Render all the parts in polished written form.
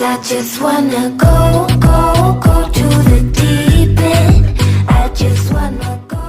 I just wanna go to the deep end. I just wanna go.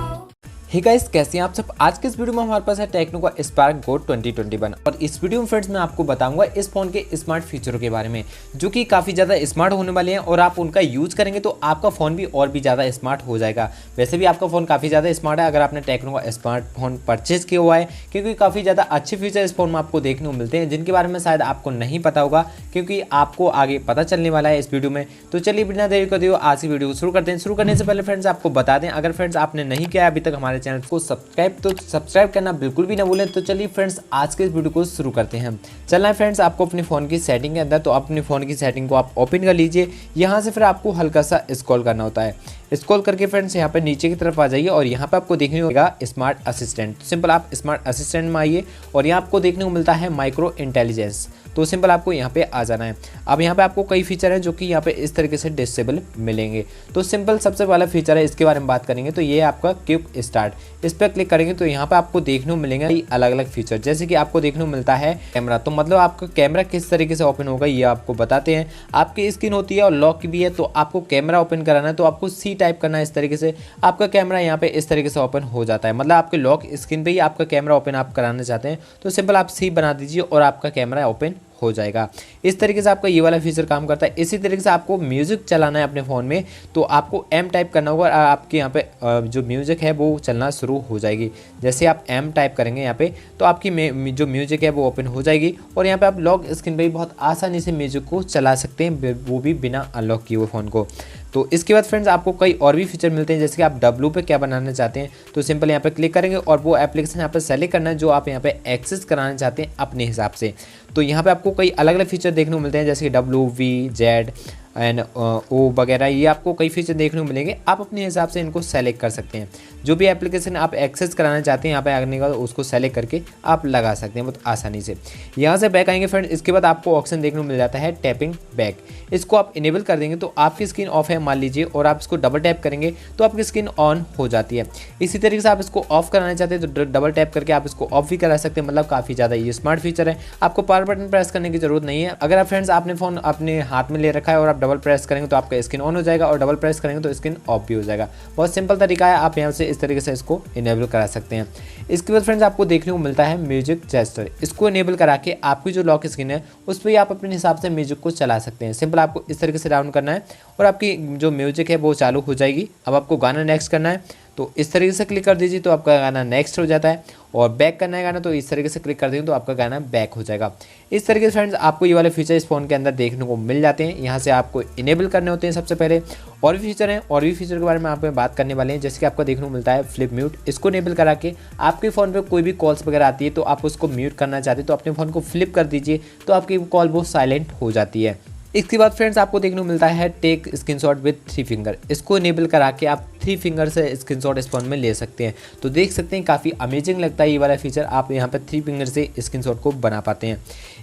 Hey guys, कैसे हैं आप सब। आज के इस वीडियो में हमारे पास है टेक्नो का स्पार्क गो 2021 और इस वीडियो में फ्रेंड्स मैं आपको बताऊंगा इस फोन के स्मार्ट फीचरों के बारे में जो कि काफ़ी ज़्यादा स्मार्ट होने वाले हैं और आप उनका यूज़ करेंगे तो आपका फ़ोन भी और भी ज़्यादा स्मार्ट हो जाएगा। वैसे भी आपका फ़ोन काफ़ी ज़्यादा स्मार्ट है अगर आपने टेक्नो का स्मार्टफोन परचेज किया हुआ है, क्योंकि काफ़ी ज़्यादा अच्छे फीचर इस फोन में आपको देखने को मिलते हैं जिनके बारे में शायद आपको नहीं पता होगा, क्योंकि आपको आगे पता चलने वाला है इस वीडियो में। तो चलिए बिना देरी कर दिए आज की वीडियो को शुरू करते हैं। शुरू करने से पहले फ्रेंड्स आपको बता दें, अगर फ्रेंड्स आपने नहीं किया अभी तक हमारे चैनल को सब्सक्राइब करना बिल्कुल भी ना भूलें। तो चलिए फ्रेंड्स आज के इस वीडियो को शुरू करते हैं। चलना है फ्रेंड्स आपको अपने फ़ोन की सेटिंग के अंदर, तो अपने फ़ोन की सेटिंग को आप ओपन कर लीजिए। यहाँ से फिर आपको हल्का सा स्क्रॉल करना होता है। स्क्रॉल करके फ्रेंड्स यहाँ पे नीचे की तरफ आ जाइए और यहाँ पे आपको देखने को मिलेगा स्मार्ट असिस्टेंट। सिंपल आप स्मार्ट असिस्टेंट में आइए और यहाँ आपको देखने को मिलता है माइक्रो इंटेलिजेंस, तो सिंपल आपको यहाँ पे आ जाना है। अब यहाँ पे आपको कई फीचर हैं जो कि यहाँ पे इस तरीके से डिसेबल मिलेंगे। तो सिंपल सबसे पहला फीचर है, इसके बारे में बात करेंगे तो ये आपका क्विक स्टार्ट। इस पर क्लिक करेंगे तो यहाँ पे आपको देखने को मिलेंगे कई अलग अलग फीचर, जैसे कि आपको देखने को मिलता है कैमरा। तो मतलब आपका कैमरा किस तरीके से ओपन होगा ये आपको बताते हैं। आपकी स्क्रीन होती है और लॉक भी है, तो आपको कैमरा ओपन कराना है तो आपको सी टाइप करना है। इस तरीके से आपका कैमरा यहाँ पे इस तरीके से ओपन हो जाता है। मतलब आपके लॉक स्क्रीन पे ही आपका कैमरा ओपन आप कराना चाहते हैं तो सिंपल आप सी बना दीजिए और आपका कैमरा ओपन हो जाएगा। इस तरीके से आपका ये वाला फीचर काम करता है। इसी तरीके से आपको म्यूजिक चलाना है अपने फ़ोन में तो आपको एम टाइप करना होगा और आपके यहाँ पे जो म्यूजिक है वो चलना शुरू हो जाएगी। जैसे आप एम टाइप करेंगे यहाँ पे तो आपकी जो म्यूजिक है वो ओपन हो जाएगी और यहाँ पे आप लॉक स्क्रीन पे भी बहुत आसानी से म्यूजिक को चला सकते हैं, वो भी बिना अनलॉक किए हुए फ़ोन को। तो इसके बाद फ्रेंड्स आपको कई और भी फीचर मिलते हैं, जैसे कि आप डब्लू पे क्या बनाना चाहते हैं तो सिंपल यहाँ पे क्लिक करेंगे और वो एप्लीकेशन यहाँ पे सेलेक्ट करना है जो आप यहाँ पे एक्सेस कराना चाहते हैं अपने हिसाब से। तो यहाँ पे आपको कई अलग अलग फीचर देखने को मिलते हैं, जैसे कि डब्लू वी जेड एंड ओ वगैरह, ये आपको कई फीचर देखने को मिलेंगे। आप अपने हिसाब से इनको सेलेक्ट कर सकते हैं। जो भी एप्लीकेशन आप एक्सेस कराना चाहते हैं यहाँ पे आने का उसको सेलेक्ट करके आप लगा सकते हैं बहुत आसानी से। यहाँ से बैक आएंगे फ्रेंड, इसके बाद आपको ऑप्शन देखने को मिल जाता है टैपिंग बैक। इसको आप इनेबल कर देंगे तो आपकी स्क्रीन ऑफ है मान लीजिए और आप इसको डबल टैप करेंगे तो आपकी स्क्रीन ऑन हो जाती है। इसी तरीके से आप इसको ऑफ कराना चाहते हैं तो डबल टैप करके आप इसको ऑफ भी करा सकते हैं। मतलब काफ़ी ज़्यादा ये स्मार्ट फीचर है, आपको पावर बटन प्रेस करने की जरूरत नहीं है। अगर आप फ्रेंड्स आपने फ़ोन अपने हाथ में ले रखा है और आप डबल प्रेस करेंगे तो आपका स्क्रीन ऑन हो जाएगा और डबल प्रेस करेंगे तो स्क्रीन ऑफ भी हो जाएगा। बहुत सिंपल तरीका है, आप यहाँ से इस तरीके से इसको इनेबल करा सकते हैं। इसके बाद फ्रेंड्स आपको देखने को मिलता है म्यूजिक जेस्चर। इसको इनेबल करा के आपकी जो लॉक स्क्रीन है उस पर आप अपने हिसाब से म्यूजिक को चला सकते हैं। सिंपल आपको इस तरीके से डाउन करना है और आपकी जो म्यूजिक है वो चालू हो जाएगी। अब आपको गाना नेक्स्ट करना है तो इस तरीके से क्लिक कर दीजिए तो आपका गाना नेक्स्ट हो जाता है, और बैक करना है गाना तो इस तरीके से क्लिक कर देंगे तो आपका गाना बैक हो जाएगा। इस तरीके से फ्रेंड्स आपको ये वाले फीचर इस फोन के अंदर देखने को मिल जाते हैं। यहाँ से आपको इनेबल करने होते हैं सबसे पहले। और भी फीचर हैं, और भी फीचर के बारे में आप बात करने वाले हैं, जैसे कि आपको देखने को मिलता है फ्लिप म्यूट। इसको इनेबल करा के आपके फ़ोन पे कोई भी कॉल्स वगैरह आती है तो आप उसको म्यूट करना चाहते हैं तो अपने फ़ोन को फ्लिप कर दीजिए तो आपकी कॉल वो साइलेंट हो जाती है। इसके बाद फ्रेंड्स आपको देखने को मिलता है टेक स्क्रीनशॉट विद 3 फिंगर। इसको इनेबल करा के आप 3 फिंगर से स्क्रीनशॉट इस फोन में ले सकते हैं। तो देख सकते हैं काफ़ी अमेजिंग लगता है ये वाला फीचर, आप यहाँ पर 3 फिंगर से स्क्रीनशॉट को बना पाते हैं।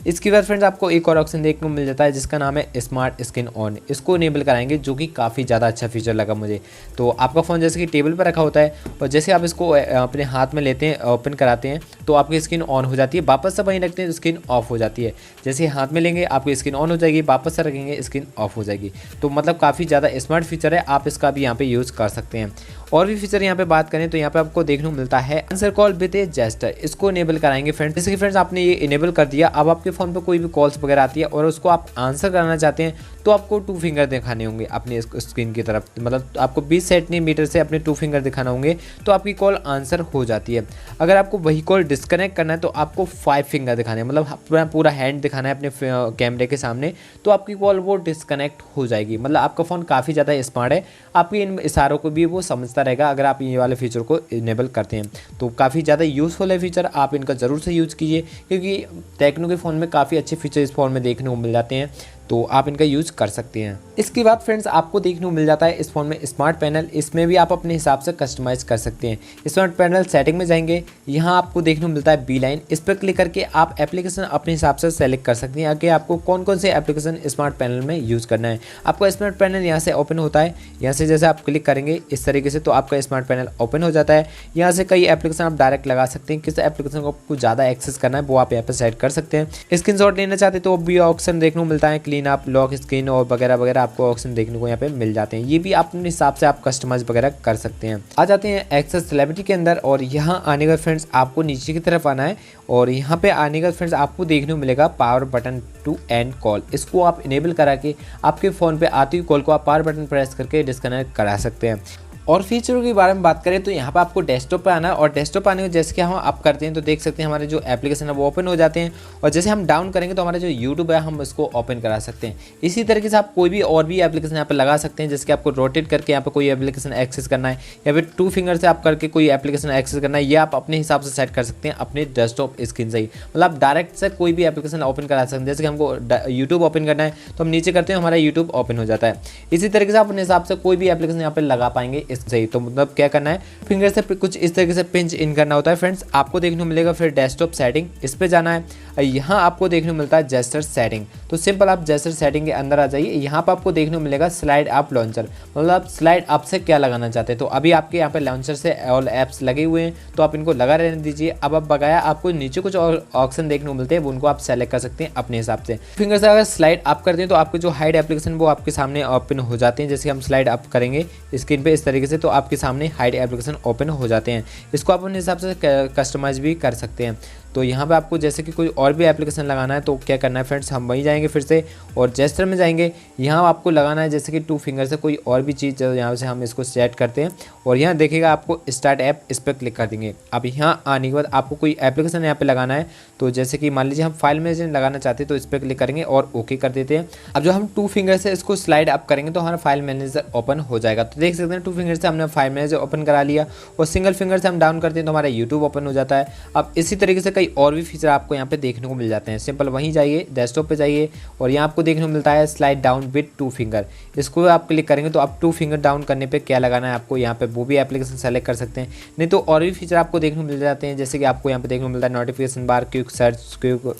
इसके बाद फ्रेंड्स आपको एक और ऑप्शन देखने को मिल जाता है जिसका नाम है स्मार्ट स्क्रीन ऑन। इसको इनेबल कराएंगे जो कि काफ़ी ज़्यादा अच्छा फीचर लगा मुझे। तो आपका फ़ोन जैसे कि टेबल पर रखा होता है और जैसे आप इसको अपने हाथ में लेते हैं ओपन कराते हैं तो आपकी स्क्रीन ऑन हो जाती है, वापस से वहीं रखते हैं तो स्क्रीन ऑफ हो जाती है। जैसे हाथ में लेंगे आपकी स्क्रीन ऑन हो जाएगी, वापस से रखेंगे स्क्रीन ऑफ हो जाएगी। तो मतलब काफ़ी ज़्यादा स्मार्ट फीचर है, आप इसका भी यहाँ पे यूज़ कर सकते हैं। और भी फीचर यहाँ पे बात करें तो यहाँ पे आपको देखने को मिलता है answer call with a gesture. इसको इनेबल कराएंगे फ्रेंड्स। जैसे कि फ्रेंड्स आपने ये इनेबल कर दिया, अब आपके फ़ोन पे कोई भी कॉल्स वगैरह आती है और उसको आप आंसर करना चाहते हैं तो आपको 2 फिंगर दिखाने होंगे अपने स्क्रीन की तरफ। मतलब आपको 20 सेंटीमीटर से अपने 2 फिंगर दिखाना होंगे तो आपकी कॉल आंसर हो जाती है। अगर आपको वही कॉल डिस्कनेक्ट करना है तो आपको 5 फिंगर दिखाने हैं, मतलब पूरा हैंड दिखाना है अपने कैमरे के सामने तो आपकी कॉल वो डिस्कनेक्ट हो जाएगी। मतलब आपका फ़ोन काफ़ी ज़्यादा स्मार्ट है, आपके इन इशारों को भी वो समझता रहेगा अगर आप ये वाले फीचर को इनेबल करते हैं। तो काफ़ी ज़्यादा यूज़फुल है फीचर, आप इनका ज़रूर से यूज़ कीजिए क्योंकि टेक्नो के फ़ोन में काफ़ी अच्छे फीचर इस फ़ोन में देखने को मिल जाते हैं, तो आप इनका यूज़ कर सकते हैं। इसके बाद फ्रेंड्स आपको देखने को मिल जाता है इस फोन में स्मार्ट पैनल। इसमें भी आप अपने हिसाब से कस्टमाइज़ कर सकते हैं। स्मार्ट पैनल सेटिंग में जाएंगे, यहाँ आपको देखने को मिलता है बी लाइन। इस पर क्लिक करके आप एप्लीकेशन अपने हिसाब से सेलेक्ट कर सकते हैं आगे आपको कौन कौन से एप्लीकेशन स्मार्ट पैनल में यूज़ करना है। आपका स्मार्ट पैनल यहाँ से ओपन होता है, यहाँ से जैसे आप क्लिक करेंगे इस तरीके से तो आपका स्मार्ट पैनल ओपन हो जाता है। यहाँ से कई एप्लीकेशन आप डायरेक्ट लगा सकते हैं, किस एप्लीकेशन को आपको ज़्यादा एक्सेस करना है वो आप यहाँ पर सेट कर सकते हैं। स्क्रीनशॉट लेना चाहते तो भी ऑप्शन देखने को मिलता है क्लीन स्क्रीन, आप लॉक स्क्रीन और वगैरह वगैरह आपको ऑप्शन देखने को यहाँ पे मिल जाते हैं। ये भी आप अपने हिसाब से आप कस्टमाइज वगैरह कर सकते हैं। आ जाते हैं एक्सेस सेलिब्रिटी के अंदर और यहाँ आने का फ्रेंड्स आपको नीचे की तरफ आना है और यहाँ पे आने का फ्रेंड्स आपको देखने को मिलेगा power button to end call. इसको आप इनेबल करा के आपके फ़ोन पे आती हुई कॉल को आप पावर बटन प्रेस करके डिस्कनेक्ट करा सकते हैं। और फीचरों के बारे में बात करें तो यहाँ पे आपको डेस्कटॉप पे आना है और डेस्कटॉप आने के जैसे कि हम आप करते हैं तो देख सकते हैं हमारे जो एप्लीकेशन है वो ओपन हो जाते हैं और जैसे हम डाउन करेंगे तो हमारा जो यूट्यूब है हम इसको ओपन करा सकते हैं। इसी तरीके से आप कोई भी और भी एप्लीकेशन यहाँ पे लगा सकते हैं, जैसे कि आपको रोटेट करके यहाँ पे कोई एप्लीकेशन एक्सेस करना है या फिर 2 फिंगर से आप करके कोई एप्लीकेशन एक्सेस करना है, ये आप अपने हिसाब से सेट कर सकते हैं अपने डेस्कटॉप स्क्रीन से ही। मतलब डायरेक्ट से कोई भी एप्लीकेशन ओपन करा सकते हैं। जैसे कि हमको यूट्यूब ओपन करना है तो हम नीचे करते हैं हमारा यूट्यूब ओपन हो जाता है। इसी तरीके से आप अपने हिसाब से कोई भी एप्लीकेशन यहाँ पे लगा पाएंगे इससे ही। तो मतलब क्या करना है, फिंगर से कुछ इस तरीके से पिंच इन करना होता है फ्रेंड्स। आपको देखने को मिलेगा फिर डेस्कटॉप सेटिंग, इस पे जाना है। यहाँ आपको देखने को मिलता है जेस्चर सेटिंग, तो सिंपल आप जेस्चर सेटिंग के अंदर आ जाइए। यहाँ पर आपको देखने को मिलेगा स्लाइड ऐप लॉन्चर, मतलब आप स्लाइड ऐप से क्या लगाना चाहते हैं। तो अभी आपके यहाँ पे लॉन्चर से ऑल ऐप्स लगे हुए हैं तो आप इनको लगा रहने दीजिए। अब आप बगाया आपको नीचे कुछ और ऑप्शन देखने को मिलते हैं, उनको आप सेलेक्ट कर सकते हैं अपने हिसाब से। फिंगर से अगर स्लाइड अप करते हैं तो आपके जो हाइड एप्लीकेशन वो आपके सामने ओपन हो जाते हैं। जैसे हम स्लाइड अप करेंगे स्क्रीन पे इस तरीके से तो आपके सामने हाइड एप्लीकेशन ओपन हो जाते हैं। इसको आप अपने हिसाब से कस्टमाइज भी कर सकते हैं। तो यहाँ पे आपको जैसे कि कोई और भी एप्लीकेशन लगाना है तो क्या करना है फ्रेंड्स, हम वहीं जाएंगे फिर से और जेस्चर में जाएंगे। यहाँ आपको लगाना है जैसे कि 2 फिंगर से कोई और भी चीज़, यहाँ से हम इसको सेट करते हैं और यहाँ देखिएगा आपको स्टार्ट ऐप, इस पर क्लिक कर देंगे। अब यहाँ आने के बाद आपको कोई एप्लीकेशन यहाँ पे लगाना है तो जैसे कि मान लीजिए हम फाइल मैनेजर लगाना चाहते हैं तो इस पर क्लिक करेंगे और ओके कर देते हैं। अब जो हम 2 फिंगर से इसको स्लाइड अप करेंगे तो हमारा फाइल मैनेजर ओपन हो जाएगा। तो देख सकते हैं 2 फिंगर से हमने फाइल मैनेजर ओपन करा लिया और सिंगल फिंगर से हम डाउन करते हैं तो हमारा यूट्यूब ओपन हो जाता है। अब इसी तरीके से कई और भी फीचर आपको यहाँ पे देखने को मिल जाते हैं। सिंपल वहीं जाइए, डेस्कटॉप पे जाइए और यहाँ आपको देखने को मिलता है स्लाइड डाउन विद 2 फिंगर। इसको आप क्लिक करेंगे तो आप 2 फिंगर डाउन करने पे क्या लगाना है आपको यहाँ पे वो भी एप्लीकेशन सेलेक्ट कर सकते हैं। नहीं तो और भी फीचर आपको देखने को मिल जाते हैं, जैसे कि आपको यहाँ पे देखने को मिलता है notification bar, quick search, quick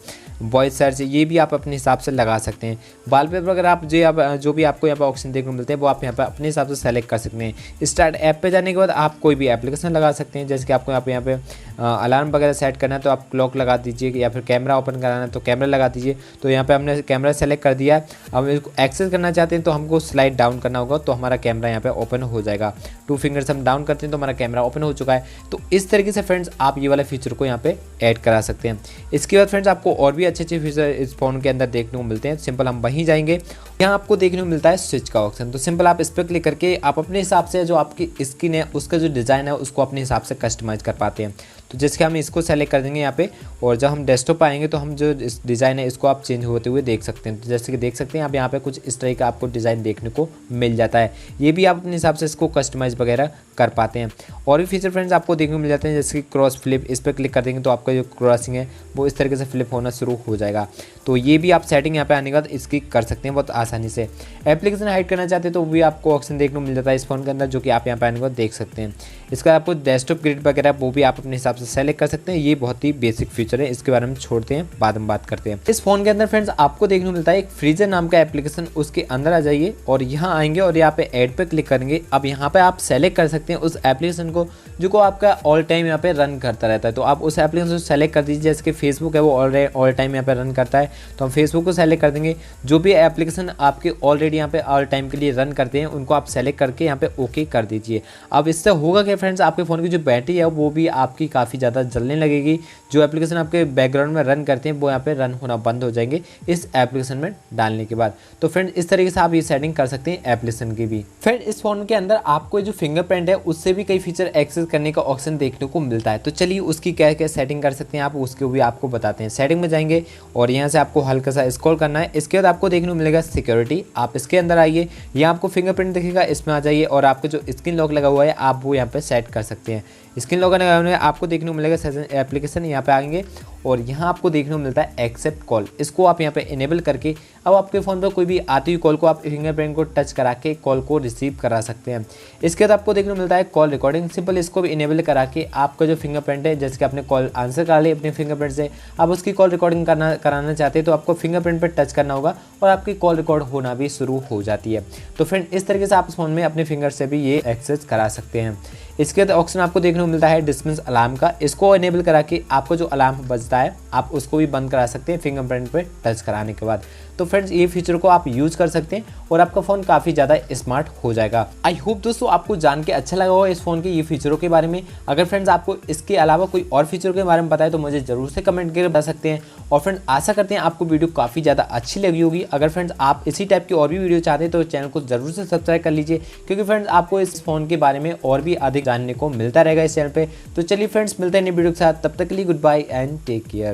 voice search, ये भी आप अपने हिसाब से लगा सकते हैं। वॉलपेपर अगर आप जो भी आपको यहाँ पे ऑप्शन देखने को मिलते हैं वो आप यहाँ पे अपने हिसाब से सेलेक्ट कर सकते हैं। स्टार्ट ऐप पे जाने के बाद आप कोई भी एप्लीकेशन लगा सकते हैं, जैसे कि आपको यहाँ पे अलार्म वगैरह सेट करना है तो आप क्लॉक लगा दीजिए या फिर कैमरा ओपन कराना है तो कैमरा लगा दीजिए। तो यहाँ पे हमने कैमरा सेलेक्ट कर दिया है। अब इसको एक्सेस करना चाहते हैं तो हमको स्लाइड डाउन करना होगा तो हमारा कैमरा यहाँ पे ओपन हो जाएगा। 2 फिंगर से हम डाउन करते हैं तो हमारा कैमरा ओपन हो चुका है। तो इस तरीके से फ्रेंड्स आप ये वाला फीचर को यहाँ पे ऐड करा सकते हैं। इसके बाद फ्रेंड्स आपको और भी अच्छे फीचर इस फोन के अंदर देखने को मिलते हैं। सिंपल हम वहीं जाएंगे, यहाँ आपको देखने को मिलता है स्विच का ऑप्शन। तो सिंपल आप इस पर क्लिक करके आप अपने हिसाब से जो आपकी स्क्रीन है उसका जो डिज़ाइन है उसको अपने हिसाब से कस्टमाइज़ कर पाते हैं। तो जैसे कि हम इसको सेलेक्ट कर देंगे यहाँ पे और जब हम डेस्कटॉप आएंगे तो हम जो डिज़ाइन है इसको आप चेंज होते हुए देख सकते हैं। तो जैसे कि देख सकते हैं आप यहाँ पे कुछ इस तरह का आपको डिज़ाइन देखने को मिल जाता है। ये भी आप अपने हिसाब से इसको कस्टमाइज़ वगैरह कर पाते हैं। और भी फीचर फ्रेंड्स आपको देखने को मिल जाते हैं, जैसे कि क्रॉस फ्लिप, इस पर क्लिक कर देंगे तो आपका जो क्रॉसिंग है वो इस तरीके से फ्लिप होना शुरू हो जाएगा। तो ये भी आप सेटिंग यहाँ पे आने के बाद इसकी कर सकते हैं बहुत आसानी से। एप्लीकेशन हाइड करना चाहते हैं तो वो भी आपको ऑप्शन देखने को मिल जाता है इस फोन के अंदर, जो कि आप यहाँ पे आने के बाद देख सकते हैं। इसका आपको डेस्कटॉप ग्रिड वगैरह वो भी आप अपने हिसाब से सेलेक्ट कर सकते हैं। ये बहुत ही बेसिक फीचर है, इसके बारे में छोड़ते हैं, बाद में बात करते हैं। इस फोन के अंदर फ्रेंड्स आपको देखने को मिलता है एक फ्रीजर नाम का एप्लीकेशन, उसके अंदर आ जाइए और यहाँ आएंगे और यहाँ पे ऐड पे क्लिक करेंगे। अब यहाँ पे आप सेलेक्ट कर सकते हैं उस एप्लीकेशन को जो को आपका ऑल टाइम यहाँ पे रन करता रहता है। तो आप उस एप्लीकेशन को सेलेक्ट कर दीजिए, जैसे कि फेसबुक है वो ऑल टाइम यहाँ पे रन करता है तो हम फेसबुक को सेलेक्ट कर देंगे। जो भी एप्लीकेशन आपके ऑलरेडी यहाँ पे ऑल टाइम के लिए रन करते हैं उनको आप सेलेक्ट करके यहाँ पे ओके कर दीजिए। अब इससे होगा क्या फ्रेंड्स, आपके फ़ोन की जो बैटरी है वो भी आपकी काफ़ी ज़्यादा जलने लगेगी। जो एप्लीकेशन आपके बैकग्राउंड में रन करते हैं वो यहाँ पे रन होना बंद हो जाएंगे इस एप्लीकेशन में डालने के बाद। तो फ्रेंड्स इस तरीके से आप ये सेटिंग कर सकते हैं एप्लीकेशन की भी। फ्रेंड इस फोन के अंदर आपको जो फिंगरप्रिंट है उससे भी कई फीचर एक्सेस करने का ऑप्शन देखने को मिलता है। तो चलिए उसकी क्या क्या सेटिंग कर सकते हैं आप, उसके भी आपको बताते हैं। सेटिंग में जाएंगे और यहाँ से आपको हल्का सा स्क्रॉल करना है। इसके बाद आपको देखने को मिलेगा सिक्योरिटी, आप इसके अंदर आइए, यहाँ आपको फिंगरप्रिंट दिखेगा, इसमें आ जाइए और आपको जो स्क्रीन लॉक लगा हुआ है आप वो यहाँ पे सेट कर सकते हैं। स्क्रीन लॉक लगाने में आपको देखने को मिलेगा सेशन एप्लीकेशन, यहाँ पे आएंगे और यहाँ आपको देखने को मिलता है एक्सेप्ट कॉल। इसको आप यहाँ पे इनेबल करके अब आपके फ़ोन पर कोई भी आती हुई कॉल को आप फिंगरप्रिंट को टच करा के कॉल को रिसीव करा सकते हैं। इसके बाद आपको देखने को मिलता है कॉल रिकॉर्डिंग, सिंपल इसको भी इनेबल करा के आपका जो फिंगरप्रिंट है, जैसे कि आपने कॉल आंसर करा ली अपने फिंगरप्रिंट से, आप उसकी कॉल रिकॉर्डिंग कराना चाहते हैं तो आपको फिंगरप्रिंट पर टच करना होगा और आपकी कॉल रिकॉर्ड होना भी शुरू हो जाती है। तो फ्रेंड इस तरीके से आप इस फ़ोन में अपने फिंगर से भी ये एक्सेस करा सकते हैं। इसके बाद ऑप्शन आपको देखने को मिलता है डिस्टेंस अलार्म का। इसको इनेबल करा के आपका जो अलार्म बजता है आप उसको भी बंद करा सकते हैं फिंगरप्रिंट पे टच कराने के बाद। तो फ्रेंड्स ये फीचर को आप यूज कर सकते हैं और आपका फ़ोन काफ़ी ज़्यादा स्मार्ट हो जाएगा। आई होप दोस्तों आपको जान के अच्छा लगा होगा इस फ़ोन के ये फीचरों के बारे में। अगर फ्रेंड्स आपको इसके अलावा कोई और फीचर के बारे में पता है तो मुझे ज़रूर से कमेंट करके बता सकते हैं। और फ्रेंड्स आशा करते हैं आपको वीडियो काफ़ी ज़्यादा अच्छी लगी होगी। अगर फ्रेंड्स आप इसी टाइप की और भी वीडियो चाहते हैं तो चैनल को ज़रूर से सब्सक्राइब कर लीजिए, क्योंकि फ्रेंड्स आपको इस फ़ोन के बारे में और भी अधिक जानने को मिलता रहेगा इस चैनल पर। तो चलिए फ्रेंड्स मिलते हैं नई वीडियो के साथ, तब तक के लिए good bye and take care.